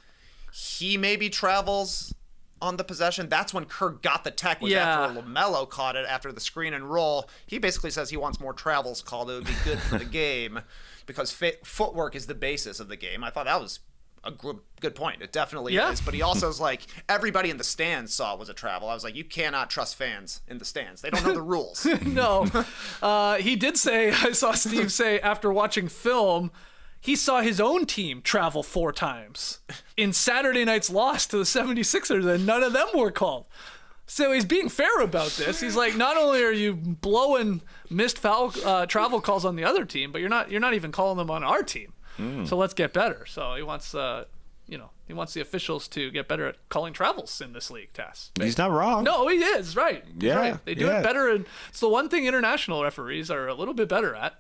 He maybe travels on the possession. That's when Kerr got the tech, was after LaMelo caught it after the screen and roll. He basically says he wants more travels called. It would be good for the game because footwork is the basis of the game. I thought that was a good point. It definitely is. But he also is everybody in the stands saw it was a travel. I was like, you cannot trust fans in the stands. They don't know the rules. No. He did say, I saw Steve say after watching film, he saw his own team travel 4 times in Saturday night's loss to the 76ers, and none of them were called. So he's being fair about this. He's like, not only are you blowing missed foul travel calls on the other team, but you're not even calling them on our team. So let's get better. So he wants he wants the officials to get better at calling travels in this league, Tess. He's not wrong. No, he is right. He's right. They do it better, and it's the one thing international referees are a little bit better at.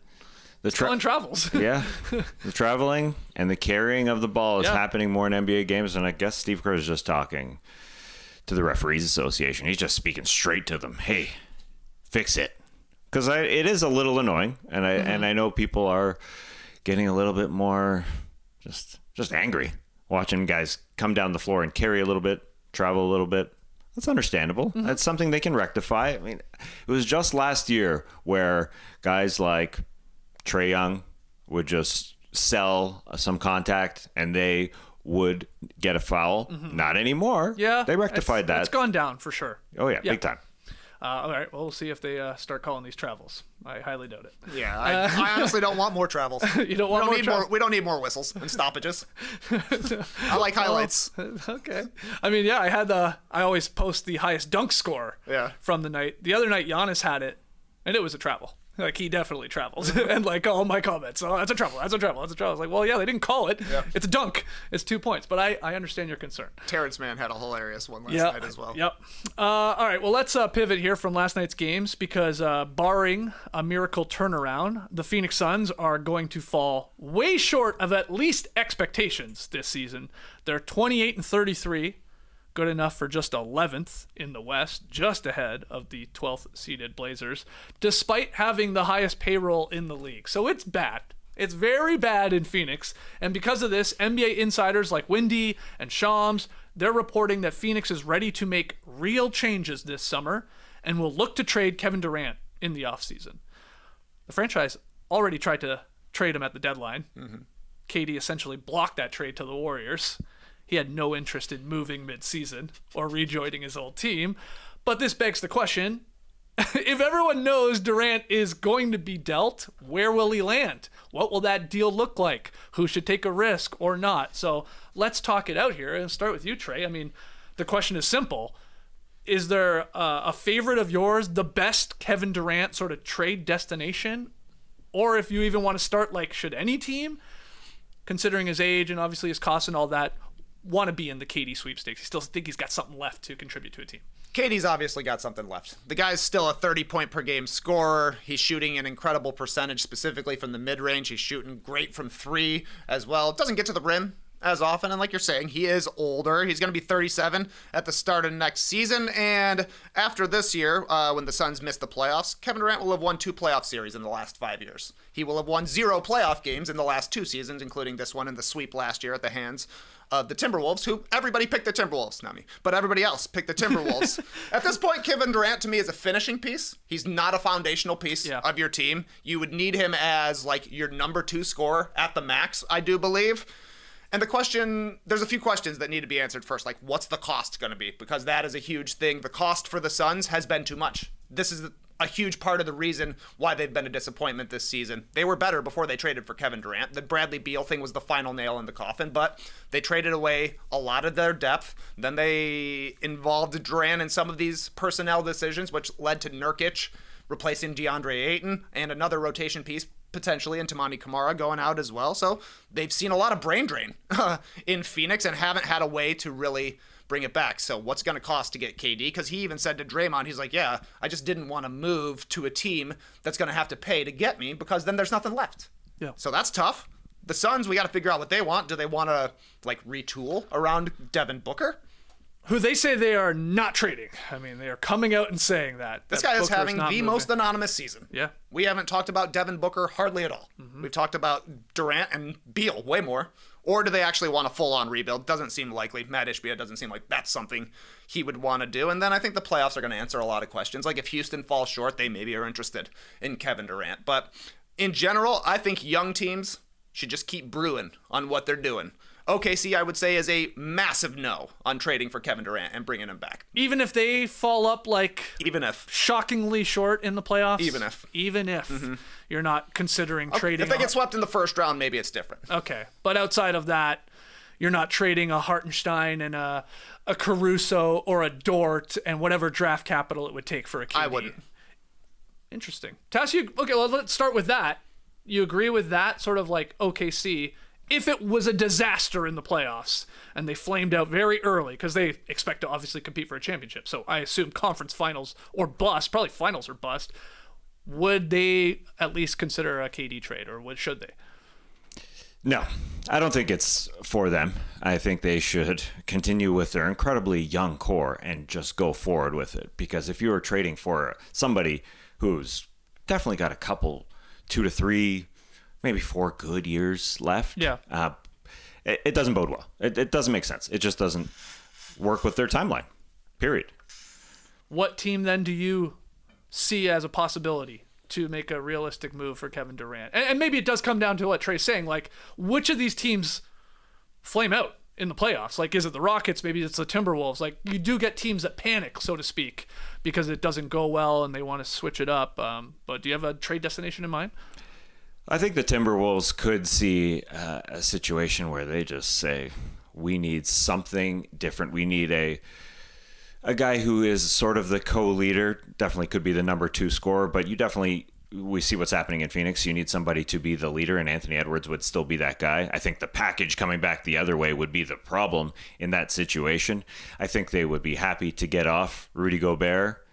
Calling travels. The traveling and the carrying of the ball is happening more in NBA games, and I guess Steve Kerr is just talking to the Referees Association. He's just speaking straight to them. Hey, fix it, because it is a little annoying, and I know people are getting a little bit more just angry watching guys come down the floor and carry a little bit, travel a little bit. That's understandable. That's something they can rectify. I mean, it was just last year where guys like Trae Young would just sell some contact and they would get a foul. Not anymore. Yeah. They rectified that. It's gone down for sure. Oh, yeah. Big time. All right. Well, we'll see if they start calling these travels. I highly doubt it. Yeah. I honestly don't want more travels. You don't want more travels? We don't need more whistles and stoppages. I like highlights. Okay. I mean, I always post the highest dunk score from the night. The other night, Giannis had it, and it was a travel. He definitely travels. And all my comments, that's a travel. I was like, well, yeah, they didn't call it. Yeah. It's a dunk. It's 2 points. But I understand your concern. Terrence Mann had a hilarious one last night as well. Yep. All right, well, let's pivot here from last night's games because barring a miracle turnaround, the Phoenix Suns are going to fall way short of at least expectations this season. They're 28-33. Good enough for just 11th in the West, just ahead of the 12th seeded Blazers, despite having the highest payroll in the league. So it's bad. It's very bad in Phoenix. And because of this, NBA insiders like Windy and Shams, they're reporting that Phoenix is ready to make real changes this summer and will look to trade Kevin Durant in the offseason. The franchise already tried to trade him at the deadline. KD essentially blocked that trade to the Warriors. He had no interest in moving mid-season or rejoining his old team. But this begs the question, If everyone knows Durant is going to be dealt, where will he land? What will that deal look like? Who should take a risk or not? So let's talk it out here and start with you, Trey. I mean, the question is simple. Is there a favorite of yours, the best Kevin Durant sort of trade destination? Or if you even want to start, like, should any team, considering his age and obviously his costs and all that, want to be in the KD sweepstakes? You still think he's got something left to contribute to a team? KD's obviously got something left. The guy's still a 30-point-per-game scorer. He's shooting an incredible percentage, specifically from the mid-range. He's shooting great from three as well. Doesn't get to the rim as often, and like you're saying, he is older. He's going to be 37 at the start of next season, and after this year, when the Suns miss the playoffs, Kevin Durant will have won 2 playoff series in the last 5 years. He will have won 0 playoff games in the last 2 seasons, including this one and the sweep last year at the hands of the Timberwolves, who everybody picked the Timberwolves, not me, but everybody else picked the Timberwolves. At this point, Kevin Durant to me is a finishing piece. He's not a foundational piece of your team. You would need him as like your number 2 scorer at the max, I do believe. And the question, there's a few questions that need to be answered first, like what's the cost going to be? Because that is a huge thing. The cost for the Suns has been too much. This is a huge part of the reason why they've been a disappointment this season. They were better before they traded for Kevin Durant. The Bradley Beal thing was the final nail in the coffin, but they traded away a lot of their depth. Then they involved Durant in some of these personnel decisions, which led to Nurkic replacing DeAndre Ayton and another rotation piece potentially, and Tamani Kamara going out as well. So they've seen a lot of brain drain in Phoenix and haven't had a way to really bring it back. So what's going to cost to get KD? Because he even said to Draymond, he's like, yeah, I just didn't want to move to a team that's going to have to pay to get me because then there's nothing left. Yeah. So that's tough. The Suns, we got to figure out what they want. Do they want to like retool around Devin Booker? Who they say they are not trading. I mean, they are coming out and saying that. This guy is having the most anonymous season. Yeah. We haven't talked about Devin Booker hardly at all. Mm-hmm. We've talked about Durant and Beal way more. Or do they actually want a full-on rebuild? Doesn't seem likely. Matt Ishbia doesn't seem like that's something he would want to do. And then I think the playoffs are going to answer a lot of questions. Like if Houston falls short, they maybe are interested in Kevin Durant. But in general, I think young teams should just keep brewing on what they're doing. OKC, I would say, is a massive no on trading for Kevin Durant and bringing him back. Even if they fall up even if shockingly short in the playoffs? Even if mm-hmm. You're not considering trading. If they get swept in the first round, maybe it's different. Okay. But outside of that, you're not trading a Hartenstein and a Caruso or a Dort and whatever draft capital it would take for a KD. I wouldn't. Interesting. Tass, okay, well, let's start with that. You agree with that sort of like OKC? If it was a disaster in the playoffs and they flamed out very early because they expect to obviously compete for a championship, so I assume conference finals or bust, probably finals or bust, would they at least consider a KD trade, or should they? No, I don't think it's for them. I think they should continue with their incredibly young core and just go forward with it. Because if you were trading for somebody who's definitely got a couple, 2 to 3, maybe 4 good years left. Yeah. It doesn't bode well. It doesn't make sense. It just doesn't work with their timeline, period. What team then do you see as a possibility to make a realistic move for Kevin Durant? And maybe it does come down to what Trey's saying. Like, which of these teams flame out in the playoffs? Like, is it the Rockets? Maybe it's the Timberwolves. Like, you do get teams that panic, so to speak, because it doesn't go well and they want to switch it up. But do you have a trade destination in mind? I think the Timberwolves could see a situation where they just say, we need something different. We need a guy who is sort of the co-leader, definitely could be the number 2 scorer, but we see what's happening in Phoenix. You need somebody to be the leader, and Anthony Edwards would still be that guy. I think the package coming back the other way would be the problem in that situation. I think they would be happy to get off Rudy Gobert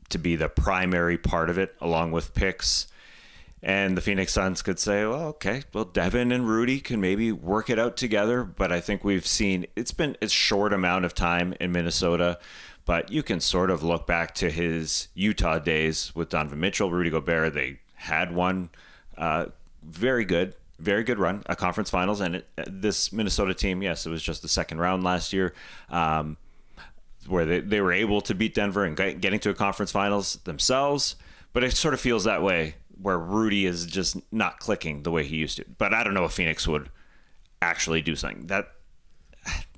to be the primary part of it, along with picks. And the Phoenix Suns could say, well, okay, well, Devin and Rudy can maybe work it out together. But I think we've seen it's been a short amount of time in Minnesota, but you can sort of look back to his Utah days with Donovan Mitchell, Rudy Gobert. They had one very good run, a conference finals. And this Minnesota team, yes, it was just the second round last year, where they were able to beat Denver and getting to a conference finals themselves. But it sort of feels that way, where Rudy is just not clicking the way he used to. But I don't know if Phoenix would actually do something. That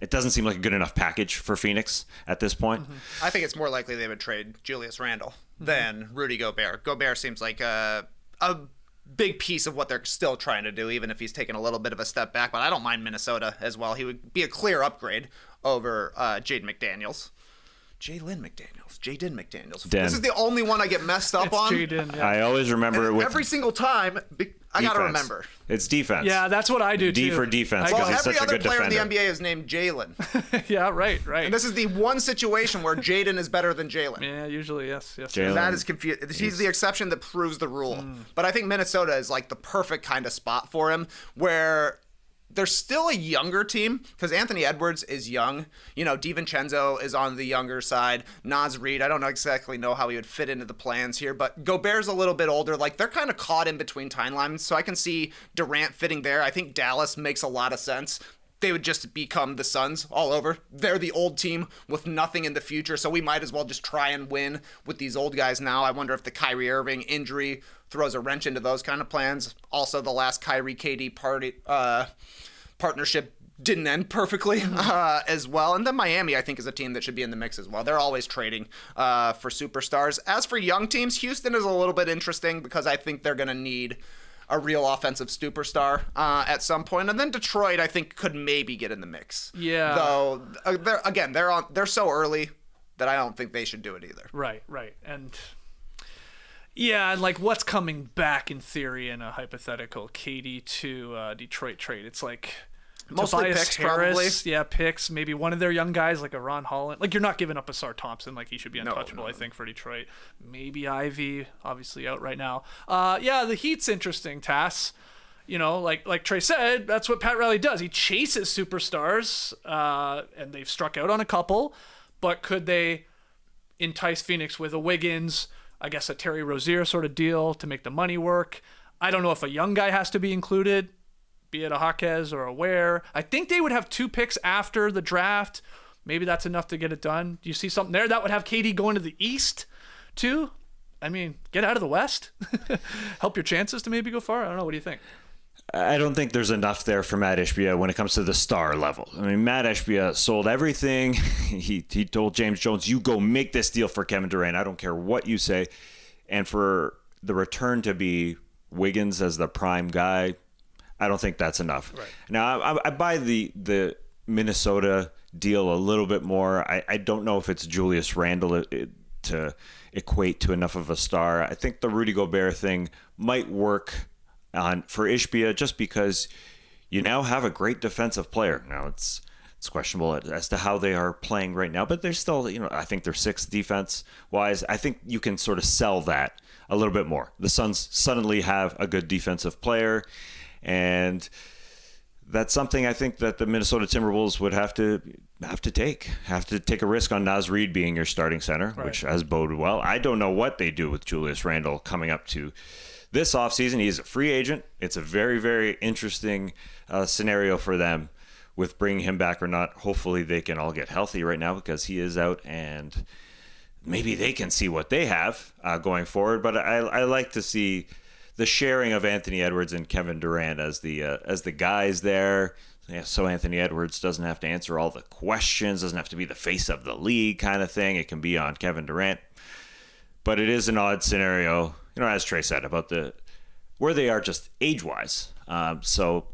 it doesn't seem like a good enough package for Phoenix at this point. I think it's more likely they would trade Julius Randle than Rudy Gobert. Gobert seems like a big piece of what they're still trying to do, even if he's taken a little bit of a step back. But I don't mind Minnesota as well. He would be a clear upgrade over Jaden McDaniels. Jaden McDaniels. Den. This is the only one I get messed up on. Jaden, yeah. I always remember it with Every single time, I got to remember. It's defense. Yeah, that's what I do too. D for defense I because Well, he's every such a other good player defender. in the NBA is named Jalen. Yeah, right. And this is the one situation where Jaden is better than Jalen. Yeah, usually, yes. Jalen. That is confusing. He's the exception that proves the rule. But I think Minnesota is like the perfect kind of spot for him, where they're still a younger team because Anthony Edwards is young. You know, DiVincenzo is on the younger side. Naz Reid, I don't exactly know how he would fit into the plans here, but Gobert's a little bit older. Like, they're kind of caught in between timelines, so I can see Durant fitting there. I think Dallas makes a lot of sense. They would just become the Suns all over. They're the old team with nothing in the future, so we might as well just try and win with these old guys now. I wonder if the Kyrie Irving injury throws a wrench into those kind of plans. Also, the last Kyrie KD partnership didn't end perfectly as well. And then Miami, I think, is a team that should be in the mix as well. They're always trading for superstars. As for young teams, Houston is a little bit interesting because I think they're going to need a real offensive superstar at some point. And then Detroit, I think, could maybe get in the mix. Yeah. Though, they're so early that I don't think they should do it either. Right. And yeah, and like what's coming back in theory in a hypothetical KD to Detroit trade? It's like Mostly Tobias picks, Harris, probably. yeah, picks. Maybe one of their young guys, like a Ron Holland. Like, you're not giving up a Sar Thompson. Like, he should be untouchable, no. I think, for Detroit. Maybe Ivy, obviously out right now. Yeah, the Heat's interesting, Tass. You know, like Trey said, that's what Pat Riley does. He chases superstars, and they've struck out on a couple. But could they entice Phoenix with a Wiggins, I guess a Terry Rozier sort of deal to make the money work? I don't know if a young guy has to be included, be it a Jaquez or a Ware. I think they would have 2 picks after the draft. Maybe that's enough to get it done. Do you see something there? That would have KD going to the East, too. I mean, get out of the West. Help your chances to maybe go far. I don't know. What do you think? I don't think there's enough there for Matt Ishbia when it comes to the star level. I mean, Matt Ishbia sold everything. He told James Jones, you go make this deal for Kevin Durant. I don't care what you say. And for the return to be Wiggins as the prime guy, I don't think that's enough. Right. Now, I buy the Minnesota deal a little bit more. I don't know if it's Julius Randle to equate to enough of a star. I think the Rudy Gobert thing might work for Ishbia just because you now have a great defensive player. Now, it's questionable as to how they are playing right now, but they're still, I think they're 6th defense-wise. I think you can sort of sell that a little bit more. The Suns suddenly have a good defensive player, and that's something I think that the Minnesota Timberwolves would have to take a risk on Naz Reid being your starting center, right, which has boded well. I don't know what they do with Julius Randle coming up to this offseason. He's a free agent. It's a very, very interesting scenario for them with bringing him back or not. Hopefully they can all get healthy right now because he is out, and maybe they can see what they have going forward. But I like to see the sharing of Anthony Edwards and Kevin Durant as the guys there. Yeah, so Anthony Edwards doesn't have to answer all the questions, doesn't have to be the face of the league kind of thing. It can be on Kevin Durant. But it is an odd scenario, as Trey said, about where they are just age-wise. So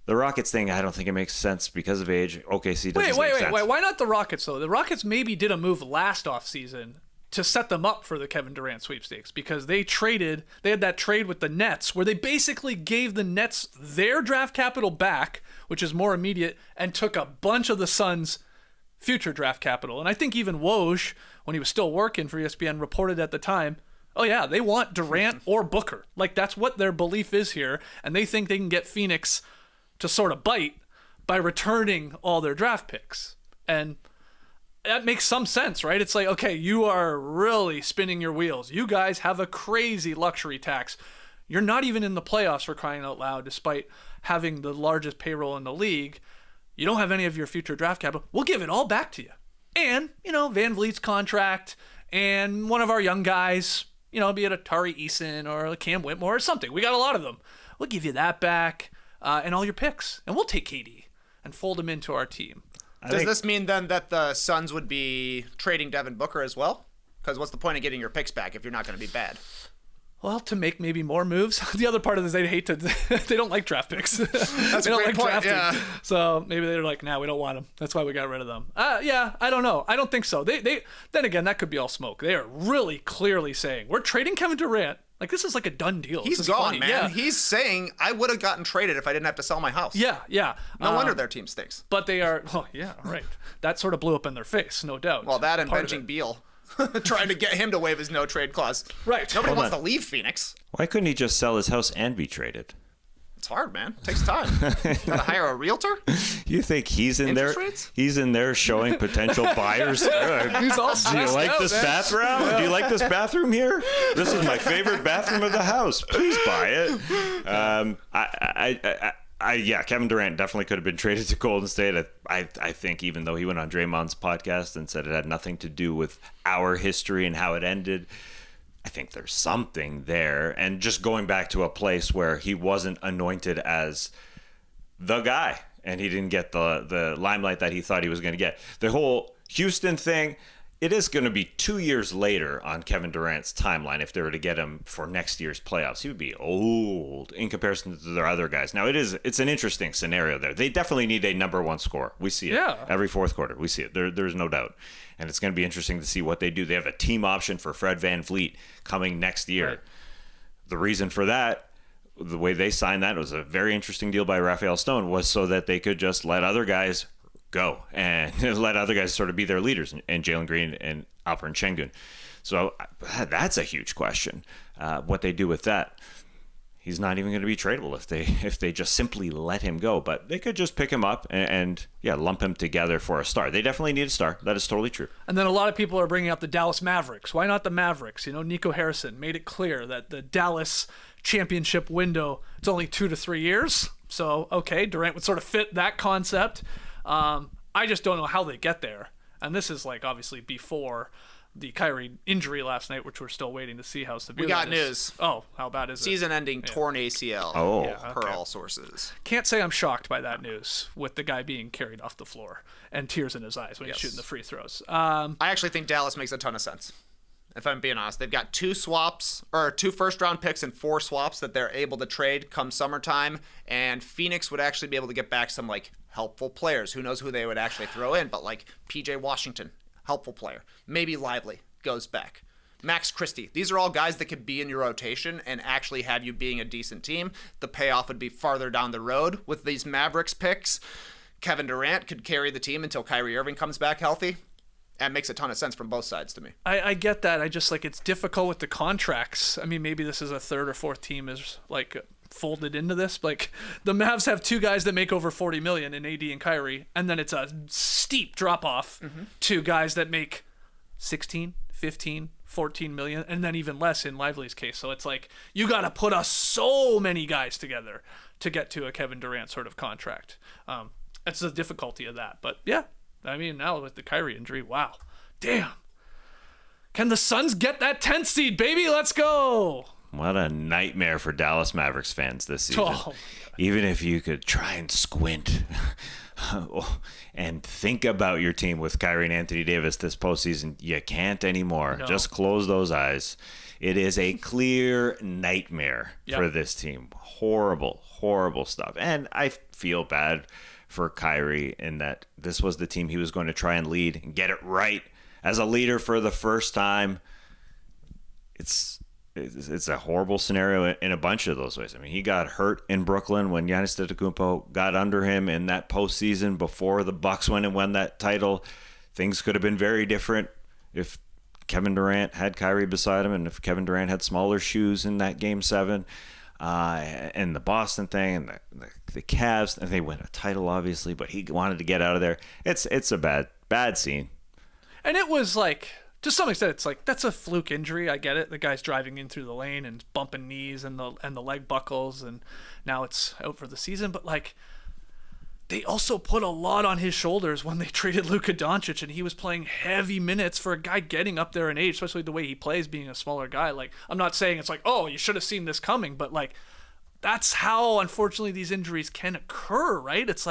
the Rockets thing, I don't think it makes sense because of age. OKC doesn't make sense. Wait. Why not the Rockets, though? The Rockets maybe did a move last offseason to set them up for the Kevin Durant sweepstakes because they had that trade with the Nets where they basically gave the Nets their draft capital back, which is more immediate, and took a bunch of the Suns' future draft capital. And I think even Woj, when he was still working for ESPN, reported at the time, oh yeah, they want Durant or Booker. Like, that's what their belief is here, and they think they can get Phoenix to sort of bite by returning all their draft picks. And that makes some sense, right? It's like, okay, you are really spinning your wheels. You guys have a crazy luxury tax. You're not even in the playoffs, for crying out loud, despite having the largest payroll in the league. You don't have any of your future draft capital. We'll give it all back to you. And, Van Vliet's contract and one of our young guys, be it a Tari Eason or a Cam Whitmore or something. We got a lot of them. We'll give you that back and all your picks. And we'll take KD. and fold him into our team. Does this mean then that the Suns would be trading Devin Booker as well? Because what's the point of getting your picks back if you're not going to be bad? Well, to make maybe more moves. The other part of this, they don't like draft picks. That's they a don't great like point. drafting. Yeah. So maybe they're like, nah, we don't want them. That's why we got rid of them. Yeah, I don't know. I don't think so. They then again, that could be all smoke. They are really clearly saying we're trading Kevin Durant. Like, this is like a done deal. He's this is gone, funny. man. Yeah. He's saying, I would have gotten traded if I didn't have to sell my house. Yeah. No wonder their team stinks. But they are, right. That sort of blew up in their face, no doubt. Well, that and Part of benching it. Beal. Trying to get him to waive his no-trade clause. Right. Nobody Hold wants on. to leave Phoenix. Why couldn't he just sell his house and be traded? It's hard, man. It takes time. Gotta hire a realtor? You think he's in there? Interest rates? He's in there showing potential buyers. He's all Do you stressed like out, this man. bathroom? Do you like this bathroom here? This is my favorite bathroom of the house. Please buy it. Yeah, Kevin Durant definitely could have been traded to Golden State. I think even though he went on Draymond's podcast and said it had nothing to do with our history and how it ended, I think there's something there. And just going back to a place where he wasn't anointed as the guy and he didn't get the limelight that he thought he was going to get. The whole Houston thing, it is going to be 2 years later on Kevin Durant's timeline if they were to get him for next year's playoffs. He would be old in comparison to their other guys. Now, it's an interesting scenario there. They definitely need a number one scorer. We see it every fourth quarter. We see it. There's no doubt. And it's going to be interesting to see what they do. They have a team option for Fred VanVleet coming next year. Right. The reason for that, the way they signed that, was a very interesting deal by Raphael Stone, was so that they could just let other guys go and let other guys sort of be their leaders, and Jalen Green and Alperen Şengün. So that's a huge question. What they do with that. He's not even going to be tradable if they just simply let him go. But they could just pick him up and lump him together for a star. They definitely need a star. That is totally true. And then a lot of people are bringing up the Dallas Mavericks. Why not the Mavericks? Nico Harrison made it clear that the Dallas championship window, it's only 2 to 3 years. So, okay, Durant would sort of fit that concept. I just don't know how they get there. And this is like obviously before the Kyrie injury last night, which we're still waiting to see how severe. We got that is. news. Oh, how bad is it? Season-ending torn ACL. Oh. Per all sources. Can't say I'm shocked by that news with the guy being carried off the floor and tears in his eyes when he's shooting the free throws. I actually think Dallas makes a ton of sense. If I'm being honest, they've got 2 first-round picks and 4 swaps that they're able to trade come summertime, and Phoenix would actually be able to get back some helpful players. Who knows who they would actually throw in, but PJ Washington, helpful player. Maybe Lively goes back. Max Christie. These are all guys that could be in your rotation and actually have you being a decent team. The payoff would be farther down the road with these Mavericks picks. Kevin Durant could carry the team until Kyrie Irving comes back healthy. That makes a ton of sense from both sides to me. I get that. I just it's difficult with the contracts. I mean, maybe this is a third or fourth team is folded into this. The Mavs have 2 guys that make over $40 million in AD and Kyrie, and then it's a steep drop off to guys that make 16, 15, 14 million, and then even less in Lively's case. So it's you got to put us so many guys together to get to a Kevin Durant sort of contract. That's the difficulty of that. But yeah, I mean, now with the Kyrie injury, wow. Damn. Can the Suns get that 10th seed, baby? Let's go. What a nightmare for Dallas Mavericks fans this season. Oh, even if you could try and squint and think about your team with Kyrie and Anthony Davis this postseason, you can't anymore. No. Just close those eyes. It is a clear nightmare for this team. Horrible, horrible stuff. And I feel bad for Kyrie in that this was the team he was going to try and lead and get it right as a leader for the first time. It's a horrible scenario in a bunch of those ways. I mean, he got hurt in Brooklyn when Giannis Antetokounmpo got under him in that postseason before the Bucks went and won that title. Things could have been very different if Kevin Durant had Kyrie beside him and if Kevin Durant had smaller shoes in that Game 7. And the Boston thing and the Cavs, and they win a title, obviously, but he wanted to get out of there. It's a bad scene. And it was to some extent, it's that's a fluke injury. I get it. The guy's driving in through the lane and bumping knees and the leg buckles, and now it's out for the season. But they also put a lot on his shoulders when they traded Luka Doncic, and he was playing heavy minutes for a guy getting up there in age, especially the way he plays, being a smaller guy. I'm not saying it's oh, you should have seen this coming, but that's how, unfortunately, these injuries can occur, right? It's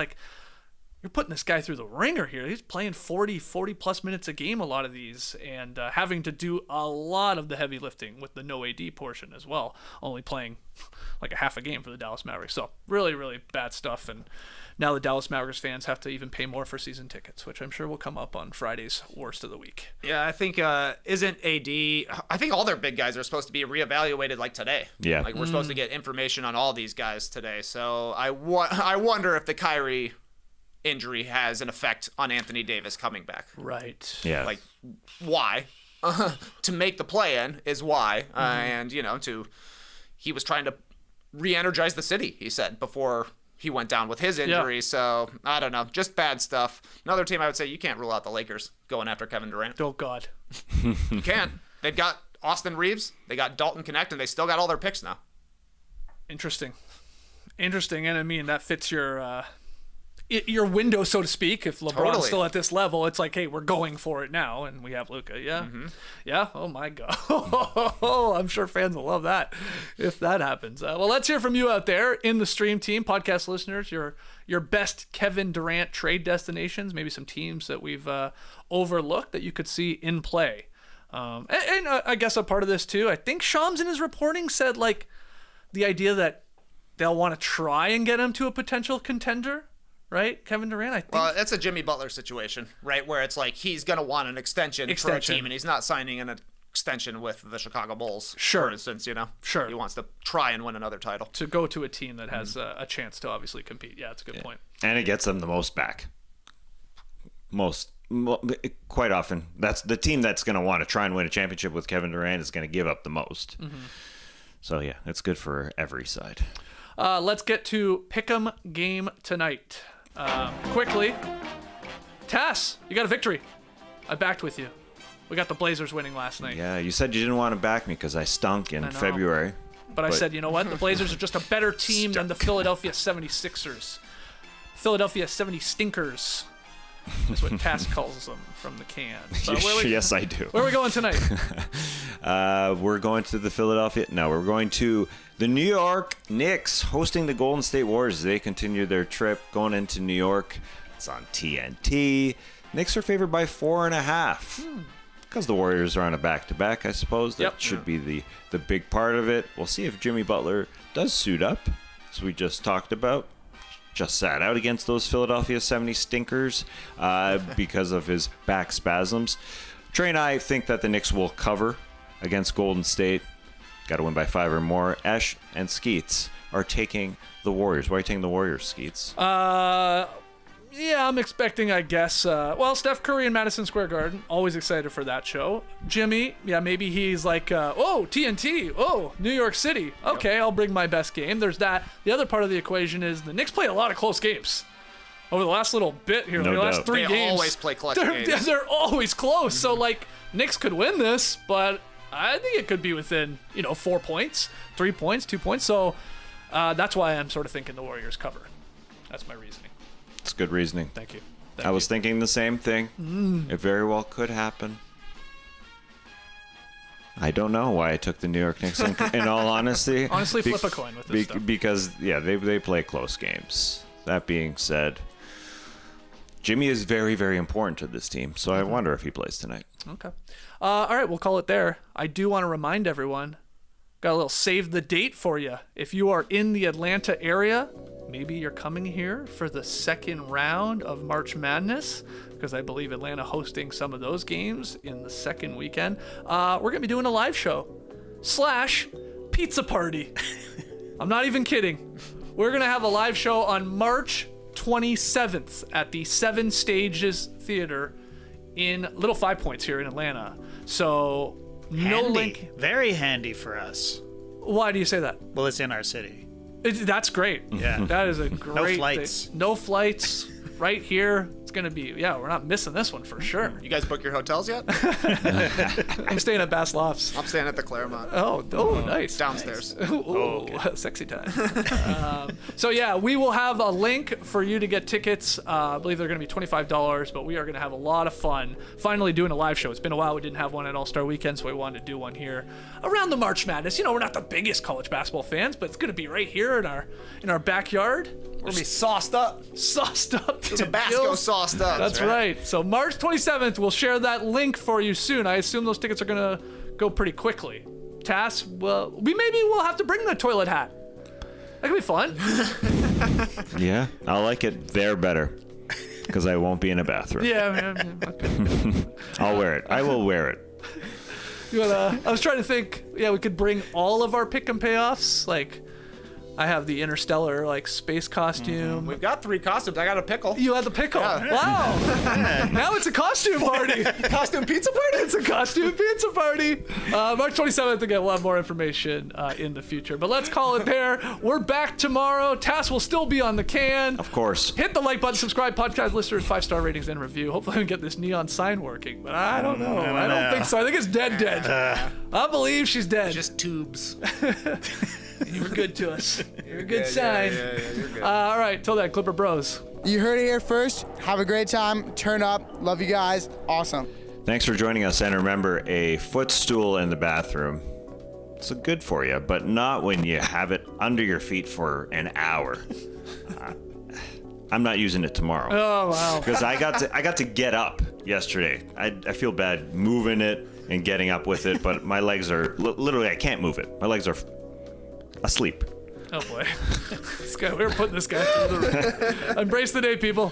you're putting this guy through the ringer here. He's playing 40 plus minutes a game, a lot of these, and having to do a lot of the heavy lifting with the no AD portion as well, only playing like a half a game for the Dallas Mavericks. So really, really bad stuff. And now the Dallas Mavericks fans have to even pay more for season tickets, which I'm sure will come up on Friday's Worst of the Week. Yeah, I think isn't AD, I think all their big guys are supposed to be reevaluated like today. Yeah. Like we're supposed to get information on all these guys today. So I wonder if the Kyrie injury has an effect on Anthony Davis coming back. Right. Yeah. Like, why? To make the play-in is why. And, he was trying to re-energize the city, he said, before he went down with his injury. Yeah. So, I don't know. Just bad stuff. Another team I would say you can't rule out the Lakers going after Kevin Durant. Oh, God. You can't. They've got Austin Reeves. They got Dalton Connect, and they still got all their picks now. Interesting. And I mean, that fits your window, so to speak. If LeBron's Totally. still at this level, it's like, hey, we're going for it now, and we have Luka. Yeah, yeah. Oh my God. I'm sure fans will love that if that happens. Well, let's hear from you out there in the stream team, podcast listeners. Your best Kevin Durant trade destinations, maybe some teams that we've overlooked that you could see in play. And I guess a part of this too. I think Shams in his reporting said like the idea that they'll want to try and get him to a potential contender. Right, Kevin Durant, I think. Well, that's a Jimmy Butler situation, right, where it's like he's going to want an extension for a team, and he's not signing an extension with the Chicago Bulls, Sure. for instance, Sure. He wants to try and win another title. To go to a team that has a chance to obviously compete. Yeah, that's a good point. And it gets them the most back. Quite often. That's the team that's going to want to try and win a championship with Kevin Durant is going to give up the most. So, yeah, it's good for every side. Let's get to Pick'em game tonight. Quickly, Tass, you got a victory. I backed with you. We got the Blazers winning last night. Yeah, you said you didn't want to back me because I stunk in February. But I said, you know what? The Blazers are just a better team than the Philadelphia 76ers. Philadelphia 70 Stinkers is what Tass calls them from the can. So Yes, I do. Where are we going tonight? We're going to the Philadelphia. No, we're going to the New York Knicks hosting the Golden State Warriors. They continue their trip going into New York. It's on TNT. Knicks are favored by 4.5. Because the Warriors are on a back-to-back, I suppose. That should be the big part of it. We'll see if Jimmy Butler does suit up, as we just talked about. Just sat out against those Philadelphia 70 Stinkers because of his back spasms. Trey and I think that the Knicks will cover against Golden State. Got to win by 5 or more. Esh and Skeets are taking the Warriors. Why are you taking the Warriors, Skeets? Yeah, I'm expecting, I guess. Steph Curry in Madison Square Garden. Always excited for that show. Jimmy, yeah, maybe he's like, TNT. Oh, New York City. Okay, I'll bring my best game. There's that. The other part of the equation is the Knicks play a lot of close games. Over the last little bit here, the last 3 games. They always play clutch games. They're always close. So, Knicks could win this, but I think it could be within, 4 points, 3 points, 2 points. So that's why I'm sort of thinking the Warriors cover. That's my reasoning. It's good reasoning. Thank you. I was thinking the same thing. It very well could happen. I don't know why I took the New York Knicks in all honesty. Honestly, flip a coin with this stuff. Because, they play close games. That being said, Jimmy is very, very important to this team, so I wonder if he plays tonight. Okay. All right, we'll call it there. I do want to remind everyone, got a little save the date for you. If you are in the Atlanta area, maybe you're coming here for the second round of March Madness, because I believe Atlanta hosting some of those games in the second weekend. We're going to be doing a live show / pizza party. I'm not even kidding. We're going to have a live show on March 27th at the 7 Stages Theater in Little 5 Points here in Atlanta. So no link. Very handy for us. Why do you say that? Well, it's in our city. That's great. Yeah. That is a great flights. thing. No flights. Right here. It's gonna be, we're not missing this one for sure. You guys book your hotels yet? I'm staying at Bass Lofts. I'm staying at the Claremont. Oh, nice. Downstairs. Nice. Ooh, sexy time. So yeah, we will have a link for you to get tickets. I believe they're going to be $25, but we are going to have a lot of fun finally doing a live show. It's been a while. We didn't have one at All-Star Weekend, so we wanted to do one here around the March Madness. We're not the biggest college basketball fans, but it's going to be right here in our backyard. We're going to be sauced up. Tabasco sauced up. That's right. So March 27th, we'll share that link for you soon. I assume those tickets are going to go pretty quickly. Tass, well, we'll have to bring the toilet hat. That could be fun. Yeah, I'll like it there better because I won't be in a bathroom. Yeah. I'll wear it. I will wear it. I was trying to think, we could bring all of our pick and payoffs. Like, I have the Interstellar, space costume. We've got 3 costumes. I got a pickle. You had the pickle. Yeah. Wow. Now it's a costume party. Costume pizza party? It's a costume pizza party. March 27th, again, we'll have more information in the future. But let's call it there. We're back tomorrow. Tass will still be on the can. Of course. Hit the like button, subscribe, podcast listeners, 5-star ratings, and review. Hopefully I can get this neon sign working, but I don't know. I don't think so. I think it's dead. I believe she's dead. Just tubes. You were good to us. You're a good sign. Yeah, you're good. All right, till then, Clipper Bros. You heard it here first. Have a great time. Turn up. Love you guys. Awesome. Thanks for joining us. And remember, a footstool in the bathroom, it's good for you, but not when you have it under your feet for an hour. I'm not using it tomorrow. Oh, wow. Because I got to get up yesterday. I feel bad moving it and getting up with it, but my legs are literally, I can't move it. My legs are asleep. Oh boy. We were putting this guy through the Embrace the day, people.